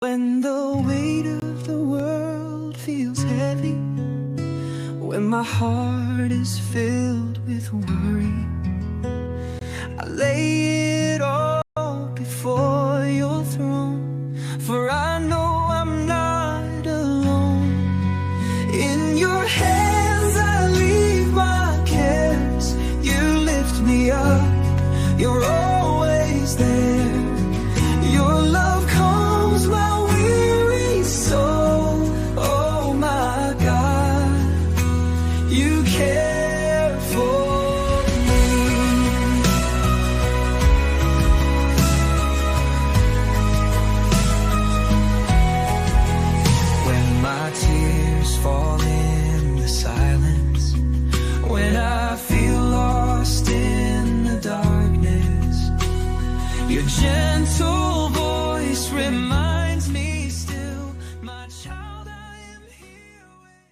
When the weight of the world feels heavy, when my heart is filled with worry, I lay it all before your throne, for I know I'm not alone. In your hands I leave my cares, you lift me up, you're always there. Your love calms my weary soul, oh my God, you care for me. When my tears fall in the silence, when I feel lost in the darkness, your gentle voice reminds me still, my child, I am here with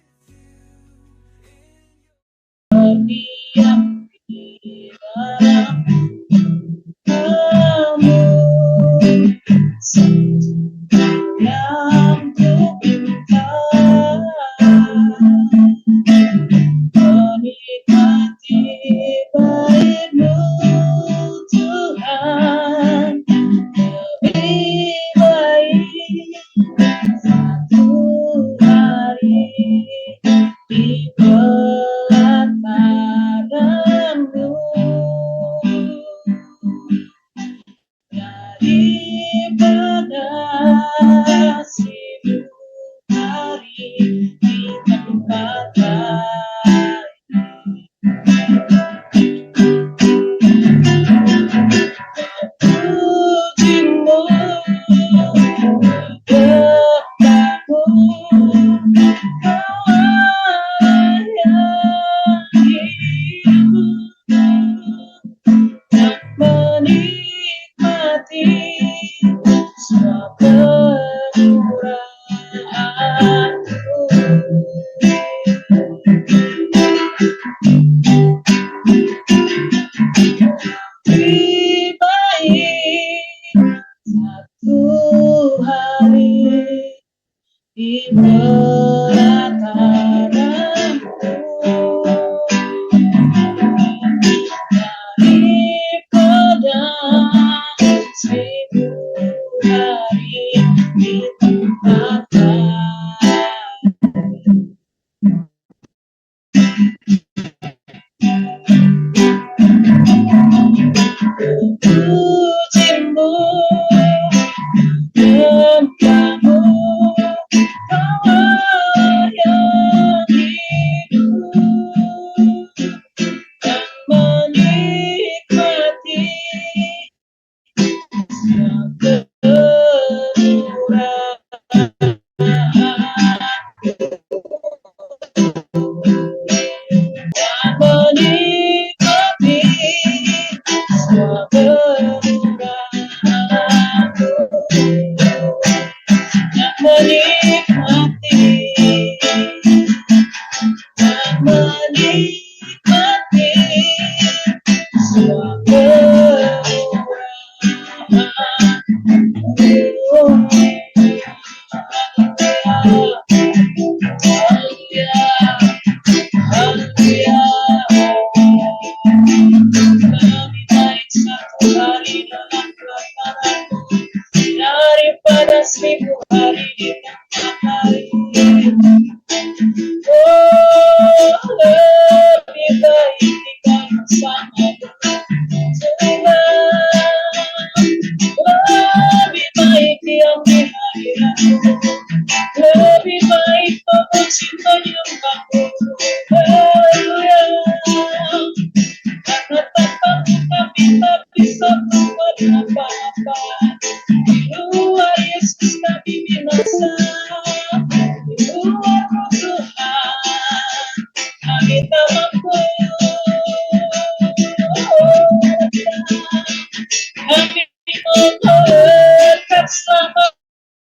Kami mau dekat sama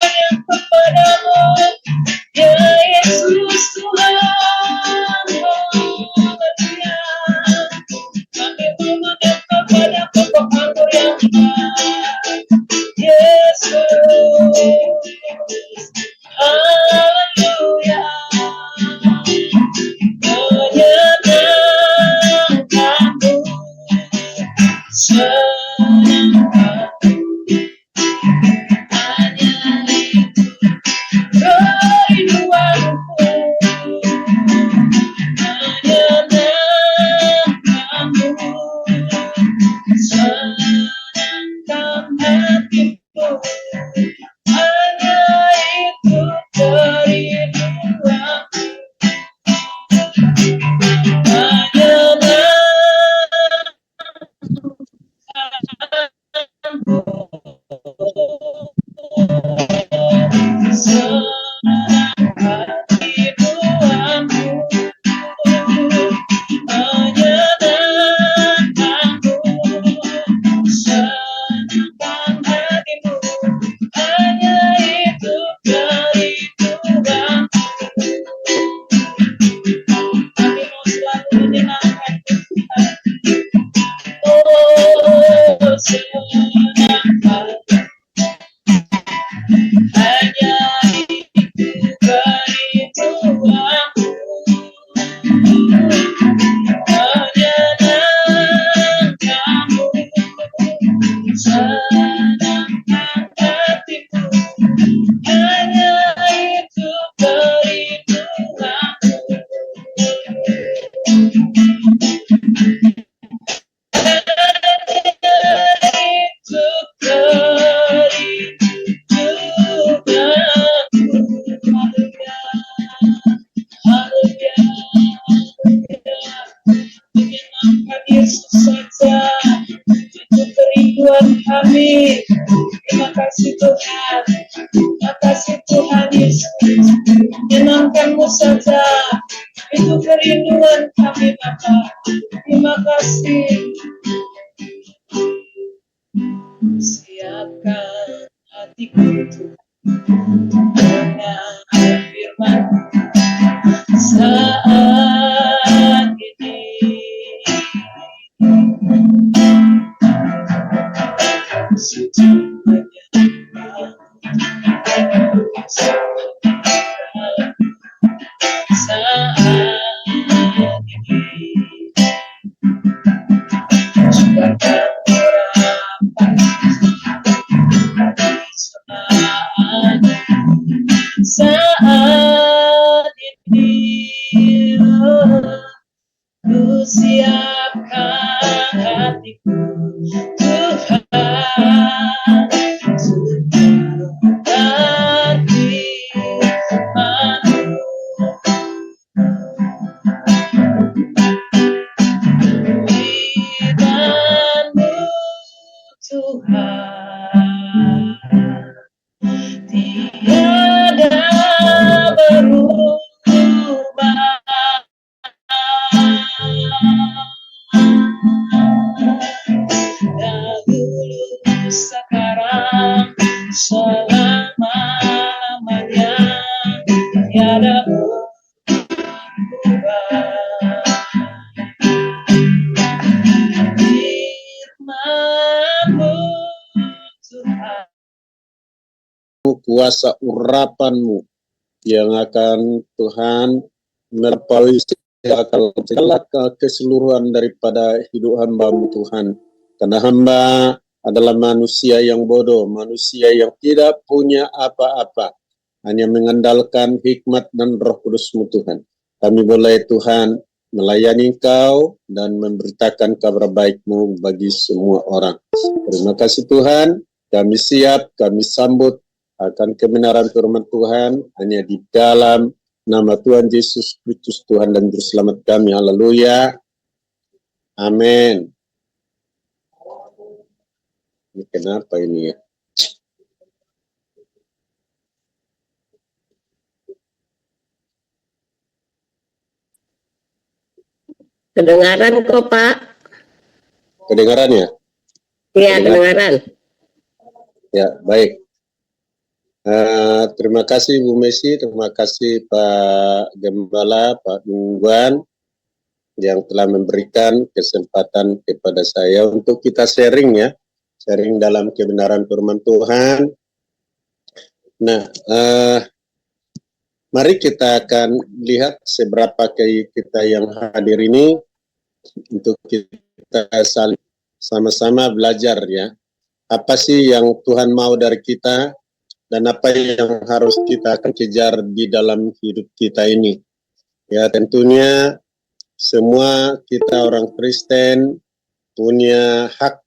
yang kepada kasih Tuhan Yesus, menyenangkan-Mu saja, itu kerinduan kami Bapa. Terima kasih. Siapkan hatiku dengan firman saat ini. Saat ini ku siapkan hatiku Tuhan, berarti firman-Mu Tuhan tiada berubah. Dahulu, sekarang, selama-lamanya tiada berubah. Firman-Mu Tuhan, kuasa urapan-Mu yang akan Tuhan melampaui segala keseluruhan daripada hidup hamba-Mu Tuhan. Karena hamba adalah manusia yang bodoh, manusia yang tidak punya apa-apa, hanya mengandalkan hikmat dan Roh Kudus-Mu Tuhan. Kami boleh Tuhan melayani Engkau dan memberitakan kabar baik-Mu bagi semua orang. Terima kasih Tuhan, kami siap, kami sambut akan kebenaran firman Tuhan hanya di dalam nama Tuhan Yesus Kristus Tuhan dan Juru Selamat kami. Haleluya. Amin. Ini kenapa ini ya? Kedengaran kok Pak? Kedengaran ya? Iya, kedengaran. Ya, baik. Terima kasih Bu Messi, terima kasih Pak Gembala, Pak Mingguan yang telah memberikan kesempatan kepada saya untuk kita sharing ya, sharing dalam kebenaran firman Tuhan. Nah, mari kita akan lihat seberapa kita yang hadir ini untuk kita saling sama-sama belajar ya. Apa sih yang Tuhan mau dari kita? Dan apa yang harus kita akan kejar di dalam hidup kita ini. Ya tentunya semua kita orang Kristen punya hak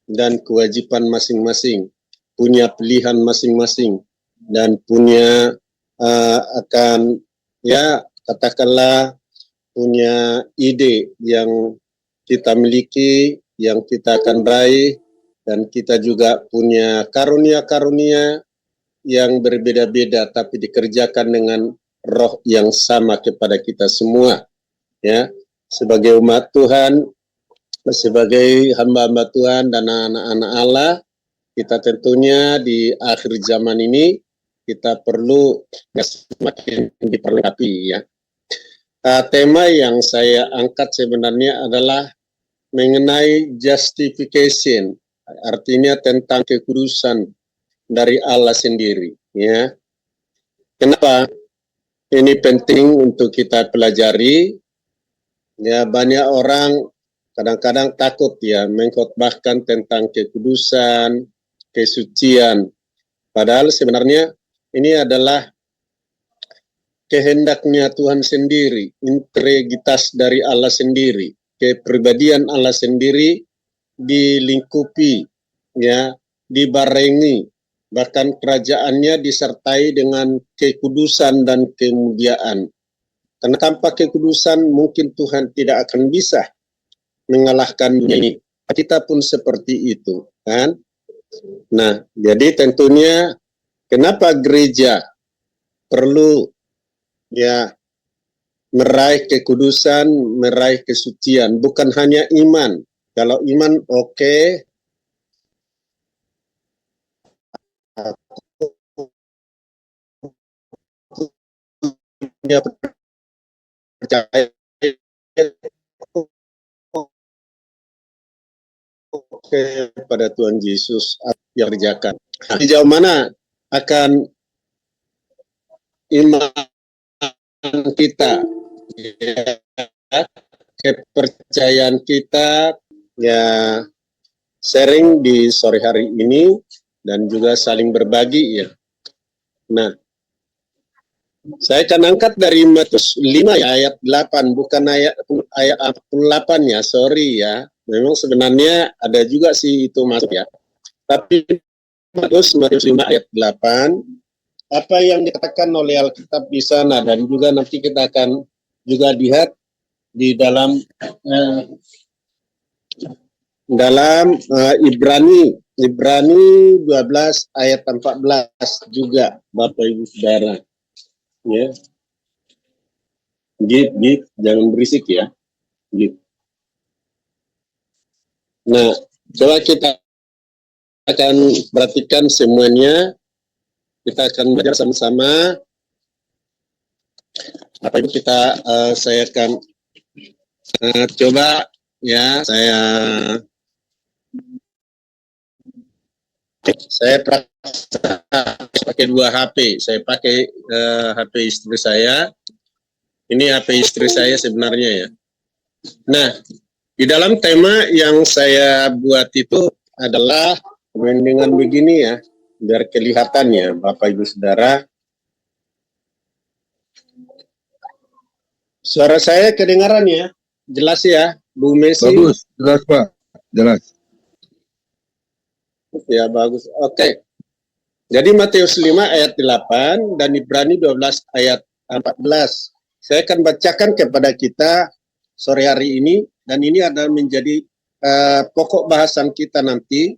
dan kewajiban masing-masing, punya pilihan masing-masing, dan punya akan ya katakanlah punya ide yang kita miliki, yang kita akan raih, dan kita juga punya karunia-karunia yang berbeda-beda tapi dikerjakan dengan roh yang sama kepada kita semua ya, sebagai umat Tuhan, sebagai hamba-hamba Tuhan dan anak-anak Allah. Kita tentunya di akhir zaman ini kita perlu semakin diperlengkapi ya. Tema yang saya angkat sebenarnya adalah mengenai justification, artinya tentang kekudusan dari Allah sendiri ya. Kenapa ini penting untuk kita pelajari ya? Banyak orang kadang-kadang takut ya mengkhotbahkan tentang kekudusan, kesucian, padahal sebenarnya ini adalah kehendaknya Tuhan sendiri, integritas dari Allah sendiri, kepribadian Allah sendiri dilingkupi ya, dibarengi, bahkan kerajaannya disertai dengan kekudusan dan kemuliaan. Karena tanpa kekudusan mungkin Tuhan tidak akan bisa mengalahkan dunia ini. Kita pun seperti itu, kan? Nah, jadi tentunya kenapa gereja perlu ya meraih kekudusan, meraih kesucian, bukan hanya iman. Kalau iman oke, dia percaya pada Tuhan Yesus yang kerjakan. Sejauh mana akan iman kita, ya, kepercayaan kita, ya, sharing di sore hari ini dan juga saling berbagi, ya. Nah, saya akan angkat dari Matius 5 ya, ayat 8, bukan ayat 48 ya, sorry ya. Memang sebenarnya ada juga sih itu masuk ya. Tapi Matius 5 ayat 8, apa yang dikatakan oleh Alkitab di sana, dan juga nanti kita akan juga lihat di dalam Ibrani 12 ayat 14 juga, Bapak Ibu Saudara. Ya. Gip, jangan berisik ya. Gip. Nah, coba kita akan perhatikan semuanya. Kita akan belajar sama-sama. Apa itu saya akan coba ya, saya pakai 2 HP. Saya pakai HP istri saya. Ini HP istri saya sebenarnya ya. Nah, di dalam tema yang saya buat itu adalah dengan begini ya, biar kelihatan ya, Bapak Ibu Saudara. Suara saya kedengaran ya? Jelas ya, Bu Messi? Bagus, jelas Pak, jelas. Ya, bagus. Oke. Jadi Matius 5 ayat 8 dan Ibrani 12 ayat 14. Saya akan bacakan kepada kita sore hari ini, dan ini adalah menjadi pokok bahasan kita nanti.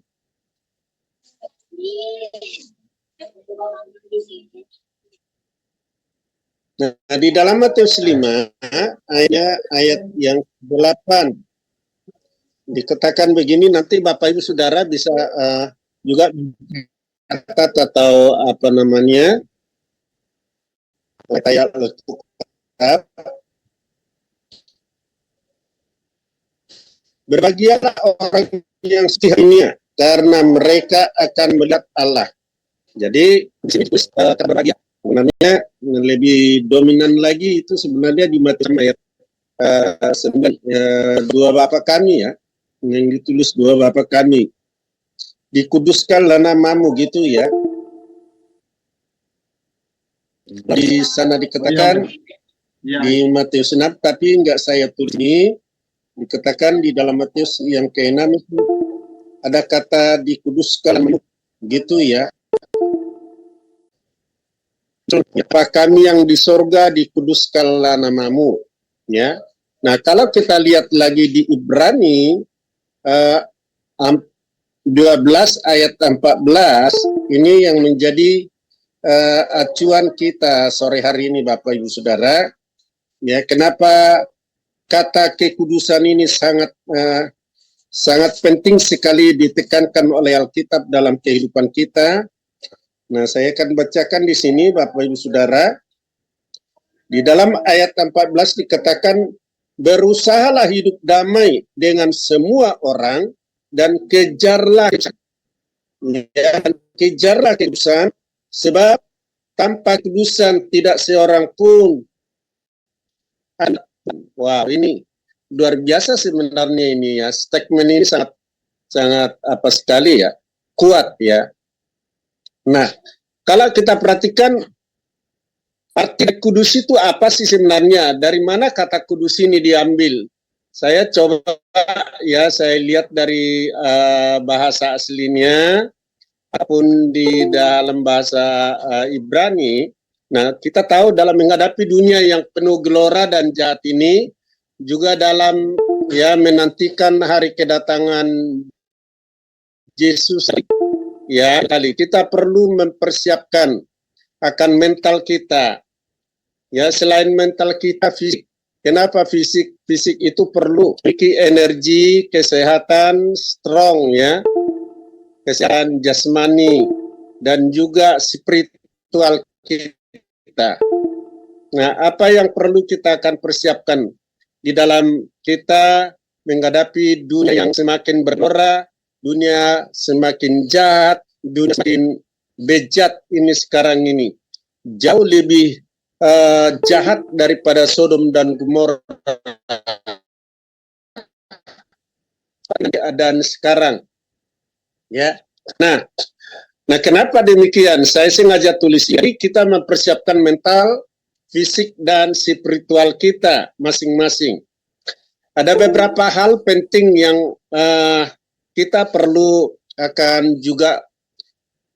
Nah, di dalam Matius 5 ayat yang 8 dikatakan begini, nanti Bapak Ibu Saudara bisa juga catat atau apa namanya, kayak berbahagialah orang yang setia karena mereka akan melihat Allah. Jadi di sini akan berbahagia. Sebenarnya lebih dominan lagi itu sebenarnya di Matius ayat 9, 2 Bapa kami ya, yang ditulis 2 Bapa kami, dikuduskanlah namamu gitu ya. Di sana dikatakan di Matius 6, tapi enggak saya tulis ini, dikatakan di dalam Matius yang ke-6 ada kata dikuduskan gitu ya. Bapa kami yang di sorga, dikuduskanlah namamu ya. Nah, kalau kita lihat lagi di Ibrani 12 ayat 14, ini yang menjadi acuan kita sore hari ini Bapak Ibu Saudara. Ya, kenapa kata kekudusan ini sangat penting sekali ditekankan oleh Alkitab dalam kehidupan kita. Nah, saya akan bacakan di sini Bapak Ibu Saudara. Di dalam ayat 14 dikatakan, berusahalah hidup damai dengan semua orang dan kejarlah kekudusan, sebab tanpa kekudusan tidak seorang pun ada. Wow, ini luar biasa sebenarnya ini ya. Statement ini sangat apa sekali ya, kuat ya. Nah, kalau kita perhatikan arti kudus itu apa sih sebenarnya? Dari mana kata kudus ini diambil? Saya coba ya, saya lihat dari bahasa aslinya, apapun di dalam bahasa Ibrani. Nah, kita tahu dalam menghadapi dunia yang penuh gelora dan jahat ini, juga dalam ya menantikan hari kedatangan Yesus, ya kali kita perlu mempersiapkan akan mental kita. Ya, selain mental kita fisik. Kenapa fisik? Fisik itu perlu memiliki energi, kesehatan strong ya. Kesehatan jasmani dan juga spiritual kita. Nah, apa yang perlu kita akan persiapkan di dalam kita menghadapi dunia yang semakin bergelora, dunia semakin jahat, dunia semakin bejat ini sekarang ini. Jauh lebih jahat daripada Sodom dan Gomora dan sekarang. Ya. Nah, kenapa demikian? Saya sengaja tulis ini, kita mempersiapkan mental, fisik dan spiritual kita masing-masing. Ada beberapa hal penting yang kita perlu akan juga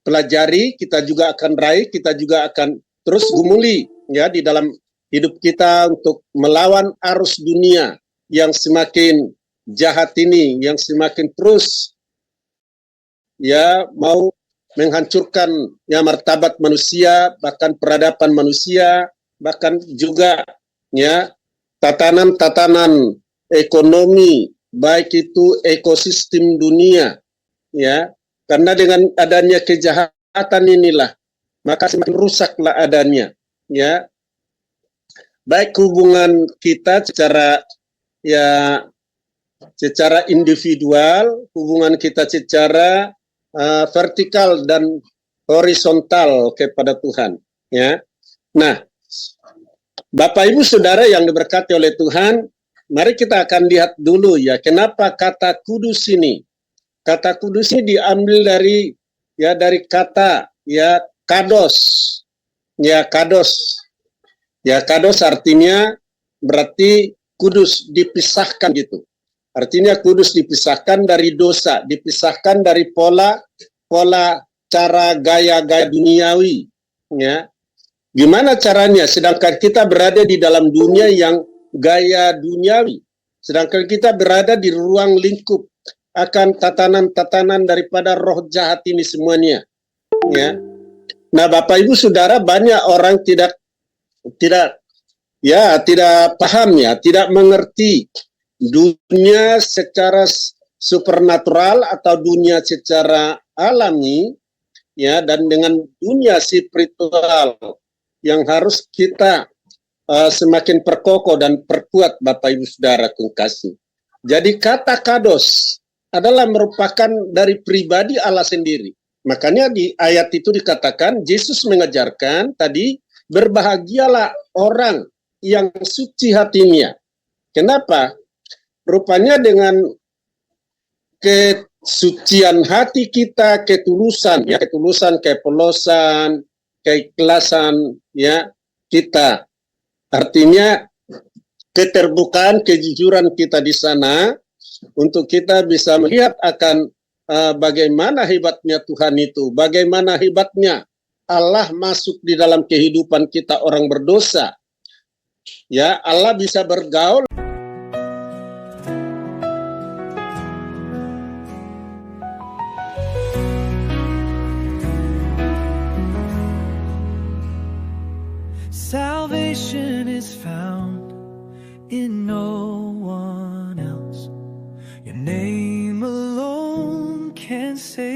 pelajari, kita juga akan raih, kita juga akan terus gumuli ya di dalam hidup kita untuk melawan arus dunia yang semakin jahat ini, yang semakin terus ya mau menghancurkan ya martabat manusia, bahkan peradaban manusia, bahkan juga ya tatanan-tatanan ekonomi, baik itu ekosistem dunia, ya, karena dengan adanya kejahatan inilah, maka semakin rusaklah adanya, ya, baik hubungan kita secara individual, hubungan kita secara vertikal dan horizontal kepada Tuhan, ya. Nah, Bapak Ibu Saudara yang diberkati oleh Tuhan, mari kita akan lihat dulu ya, kenapa kata kudus ini. Kata kudus ini diambil dari kata ya kados. Ya kados. Ya kados artinya berarti kudus, dipisahkan gitu. Artinya kudus dipisahkan dari dosa, dipisahkan dari pola cara gaya-gaya duniawi, ya. Gimana caranya? Sedangkan kita berada di dalam dunia yang gaya duniawi. Sedangkan kita berada di ruang lingkup akan tatanan-tatanan daripada roh jahat ini semuanya. Ya. Nah, Bapak Ibu Saudara, banyak orang tidak paham ya, tidak mengerti dunia secara supernatural atau dunia secara alami ya, dan dengan dunia spiritual yang harus kita semakin perkokoh dan perkuat, Bapak Ibu Saudara kekasih. Jadi kata kados adalah merupakan dari pribadi Allah sendiri. Makanya di ayat itu dikatakan, Yesus mengajarkan tadi, berbahagialah orang yang suci hatinya. Kenapa? Rupanya dengan kesucian hati kita, ketulusan, kepolosan, keikhlasan ya kita. Artinya keterbukaan, kejujuran kita di sana untuk kita bisa melihat akan bagaimana hebatnya Tuhan itu, bagaimana hebatnya Allah masuk di dalam kehidupan kita orang berdosa. Ya, Allah bisa bergaul. Salvation is found in no